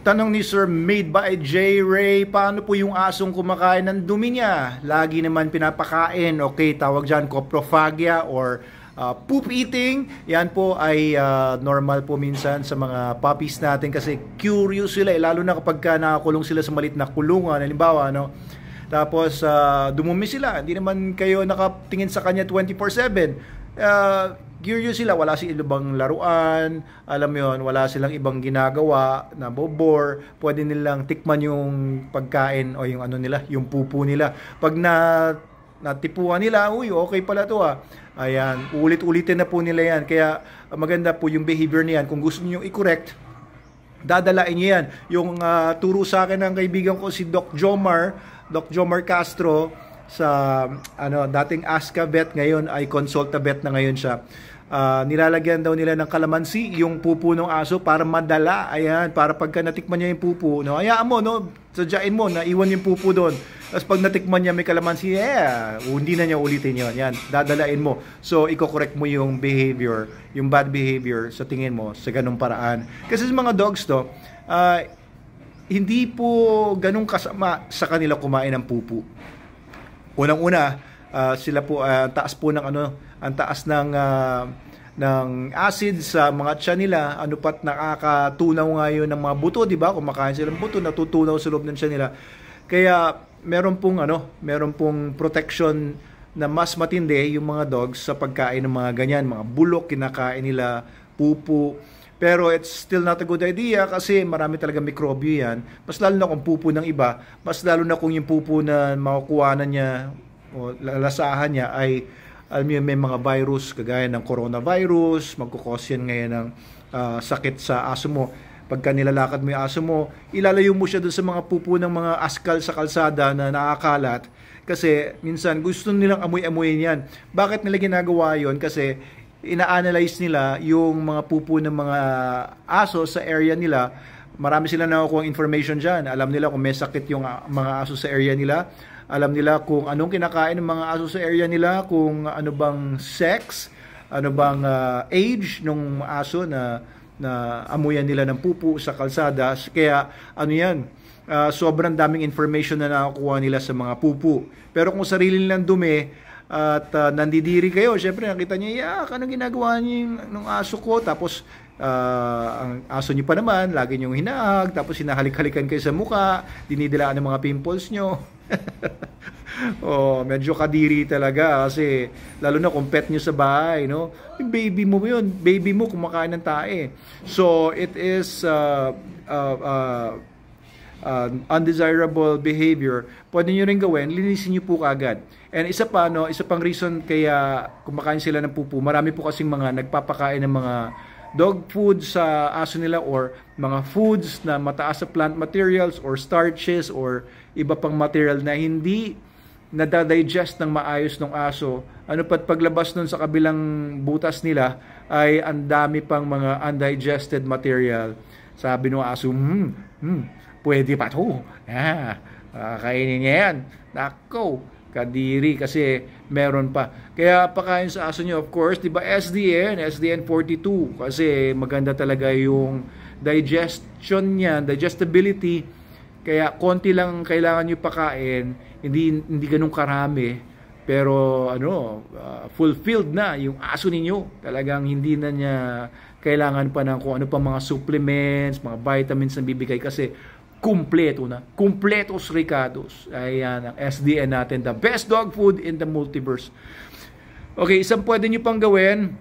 Tanong ni Sir Made by J. Ray, paano po yung asong kumakain ng dumi niya? Lagi naman pinapakain. Okay, tawag dyan coprophagia or poop eating. Yan po ay normal po minsan sa mga puppies natin kasi curious sila, lalo na kapag nakakulong sila sa malit na kulungan. Halimbawa, no? Tapos dumumi sila. Hindi naman kayo nakatingin sa kanya 24/7. Curious sila, wala silang ibang laruan, alam mo yun, wala silang ibang ginagawa na bobor, pwede nilang tikman yung pagkain o yung ano nila, yung pupu nila. Pag natipuan nila, uy, okay pala to ayan, ulit-ulitin na po nila yan. Kaya maganda po yung behavior niyan. Kung gusto niyo i-correct, dadalain niyo yan. Yung turo sa akin ng kaibigan ko si Doc Jomar Castro, sa dating Aska Vet, ngayon ay Consulta Vet na ngayon siya. Nilalagyan daw nila ng kalamansi yung pupu ng aso para madala. Ayan, para pagka natikman niya yung pupu, no, hayaan mo, no, sadyain mo na iwan yung pupu doon. Tapos pag natikman niya may kalamansi, hindi na niya ulitin yun. Yan, dadalain mo. So, i-correct mo yung behavior, yung bad behavior sa tingin mo sa ganung paraan. Kasi sa mga dogs to, hindi po ganung kasama sa kanila kumain ng pupu. Unang-una, sila po taas po ng ang taas ng acid sa mga tiyan nila, pat nakakatunaw nga yun ng mga buto, di ba? Kumakain sila ng buto, natutunaw sa loob ng tiyan nila. Kaya meron pong protection na mas matindi yung mga dogs sa pagkain ng mga ganyan, mga bulok, kinakain nila, pupu. Pero it's still not a good idea kasi marami talaga mikrobyo yan. Mas lalo na kung pupu ng iba, mas lalo na kung yung pupu na makukuhanan niya o lalasahan niya ay may mga virus kagaya ng coronavirus, magkukos yan ngayon ng sakit sa aso mo. Pagka nilalakad mo yung aso mo, ilalayo mo siya doon sa mga pupu ng mga askal sa kalsada na nakakalat. Kasi minsan gusto nilang amoy-amoyin yan. Bakit nila ginagawa yon? Kasi ina-analyze nila yung mga pupu ng mga aso sa area nila. Marami sila nakukuha information dyan. Alam nila kung may sakit yung mga aso sa area nila. Alam nila kung anong kinakain ng mga aso sa area nila, kung ano bang sex, ano bang age ng aso na amuyan nila ng pupu sa kalsada. Kaya yan, sobrang daming information na nakukuha nila sa mga pupu. Pero kung sarili nilang dumi, at nandidiri kayo, syempre nakita niya, anong ginagawa niyo ng aso ko? Tapos ang aso niyo pa naman lagi niyong hinaag, tapos hinahalik-halikan kayo sa mukha, dinidilaan ng mga pimples niyo. Medyo kadiri talaga kasi lalo na kung pet niyo sa bahay, no? Baby mo yun, baby mo kumakain ng tae. So it is undesirable behavior. Pwede nyo rin gawin, linisin nyo po kaagad. And isa pang reason kaya kumakain sila ng pupu, marami po kasing mga nagpapakain ng mga dog food sa aso nila or mga foods na mataas sa plant materials or starches or iba pang material na hindi nadadigest ng maayos ng aso. Paglabas nun sa kabilang butas nila ay ang dami pang mga undigested material. Sabi ng aso, pwede pa to. Kainin niya yan. Nako, kadiri kasi meron pa. Kaya pakain sa aso nyo, of course, di ba SDN 42 kasi maganda talaga yung digestion niya, digestibility. Kaya konti lang kailangan nyo pakain, hindi ganun karami. Pero fulfilled na yung aso ninyo. Talagang hindi na niya kailangan pa ng kung ano pa mga supplements, mga vitamins na bibigay kasi kumpletos ricados. Ayan ang SDN natin, the best dog food in the multiverse. Okay, isang pwede nyo pang gawin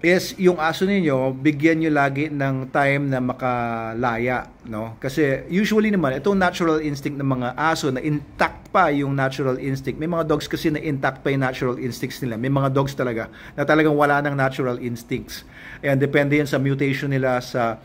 is yung aso ninyo, bigyan nyo lagi ng time na makalaya, no? Kasi usually naman, itong natural instinct ng mga aso na intact pa yung natural instinct. May mga dogs kasi na intact pa yung natural instincts nila. May mga dogs talaga na talagang wala ng natural instincts. Ayan, depende yan sa mutation nila, sa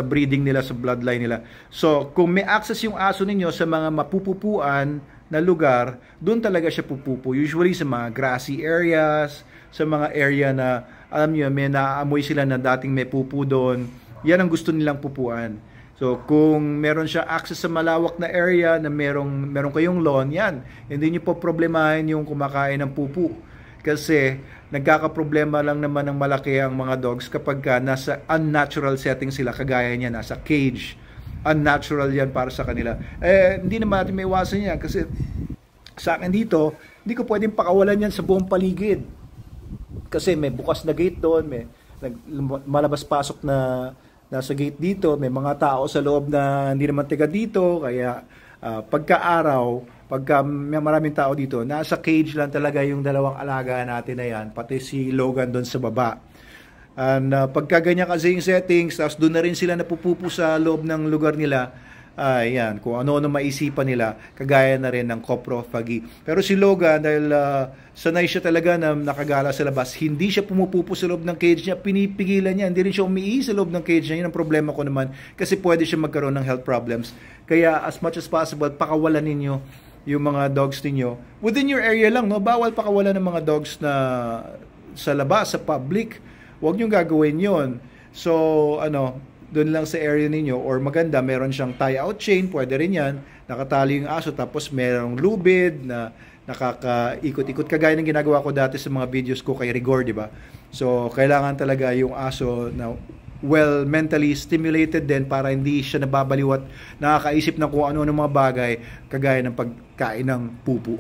breeding nila, sa bloodline nila. So, kung may access yung aso ninyo sa mga mapupupuan na lugar, doon talaga siya pupupo. Usually sa mga grassy areas, sa mga area na, alam niyo, may naaamoy sila na dating may pupu doon. Yan ang gusto nilang pupuan. So, kung meron siya access sa malawak na area na meron kayong lawn, yan. Hindi niyo po problemahin yung kumakain ng pupu. Kasi nagkakaproblema lang naman ng malaki ang mga dogs kapag nasa unnatural setting sila, kagaya niya nasa cage. unnatural yan para sa kanila. Hindi naman natin may iwasan yan kasi sa akin dito, hindi ko pwedeng pakawalan yan sa buong paligid. Kasi may bukas na gate doon, may malabas-pasok na nasa gate dito, may mga tao sa loob na hindi naman taga dito, kaya pagka-araw, pagka may maraming tao dito, nasa cage lang talaga yung dalawang alaga natin na yan, pati si Logan doon sa baba. And pagka ganyan kasi yung settings, tapos doon na rin sila napupupo sa loob ng lugar nila, yan, kung ano-ano maisipan nila, kagaya na rin ng coprophagy. Pero si Logan, dahil sanay siya talaga na nakagala sa labas, hindi siya pumupupo sa loob ng cage niya, pinipigilan niya, hindi rin siya umiihi sa loob ng cage niya. Yun ang problema ko naman, kasi pwede siya magkaroon ng health problems. Kaya as much as possible, pakawalan ninyo yung mga dogs ninyo. Within your area lang, no? Bawal pakawalan ng mga dogs na sa labas, sa public. Huwag nyo gagawin yon. So, doon lang sa area ninyo, or maganda, meron siyang tie-out chain, pwede rin yan, nakatali yung aso, tapos merong lubid na nakakaikot-ikot, kagaya ng ginagawa ko dati sa mga videos ko kay Rigor, di ba? So, kailangan talaga yung aso na well mentally stimulated din para hindi siya nababaliw at nakakaisip ng kung ano-ano mga bagay, kagaya ng pagkain ng pupu.